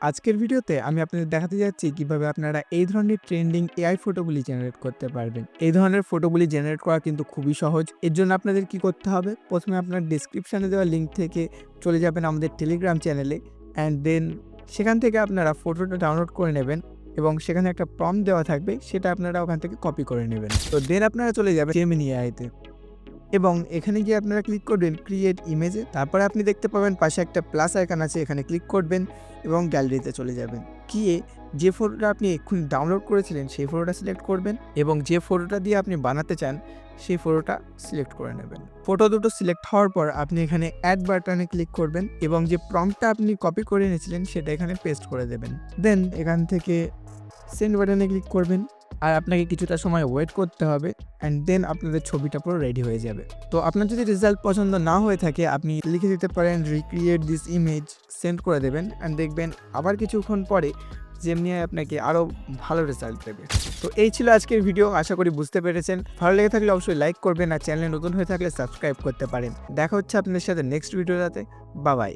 আজকের ভিডিওতে আমি আপনাদের দেখাতে যাচ্ছি কিভাবে আপনারা এই ধরনের ট্রেন্ডিং এআই ফটোগুলি জেনারেট করতে পারবেন। এই ধরনের ফটোগুলি জেনারেট করা কিন্তু খুবই সহজ। এর জন্য আপনাদের কি করতে হবে? প্রথমে আপনার ডেসক্রিপশনে দেওয়া লিঙ্ক থেকে চলে যাবেন আমাদের টেলিগ্রাম চ্যানেলে অ্যান্ড দেন সেখান থেকে আপনারা ফটোটা ডাউনলোড করে নেবেন এবং সেখানে একটা প্রম্পট দেওয়া থাকবে, সেটা আপনারা ওখান থেকে কপি করে নেবেন। তো দেন আপনারা চলে যাবেন জেমিনি এআইতে এবং এখানে গিয়ে আপনারা ক্লিক করবেন ক্রিয়েট ইমেজে। তারপরে আপনি দেখতে পাবেন পাশে একটা প্লাস আইকন আছে, এখানে ক্লিক করবেন এবং গ্যালারিতে চলে যাবেন। গিয়ে যে ফটোটা আপনি এক্ষুনি ডাউনলোড করেছিলেন সেই ফটোটা সিলেক্ট করবেন এবং যে ফটোটা দিয়ে আপনি বানাতে চান সেই ফটোটা সিলেক্ট করে নেবেন। ফটো দুটো সিলেক্ট হওয়ার পর আপনি এখানে অ্যাড বাটনে ক্লিক করবেন এবং যে প্রম্পটটা আপনি কপি করে নিয়েছিলেন সেটা এখানে পেস্ট করে দেবেন। দেন এখান থেকে সেন্ড বাটনে ক্লিক করবেন আর আপনাকে কিছুটা সময় ওয়েট করতে হবে অ্যান্ড দেন আপনাদের ছবিটা পুরো রেডি হয়ে যাবে। তো আপনার যদি রেজাল্ট পছন্দ না হয়ে থাকে আপনি লিখে দিতে পারেন রিক্রিয়েট দিস ইমেজ, সেন্ড করে দেবেন অ্যান্ড দেখবেন আবার কিছুক্ষণ পরে যেমনি আপনাকে আরও ভালো রেজাল্ট দেবে। তো এই ছিল আজকের ভিডিও, আশা করি বুঝতে পেরেছেন। ভালো লেগে থাকলে অবশ্যই লাইক করবেন আর চ্যানেলে নতুন হয়ে থাকলে সাবস্ক্রাইব করতে পারেন। দেখা হচ্ছে আপনাদের সাথে নেক্সট ভিডিওতে। Bye bye.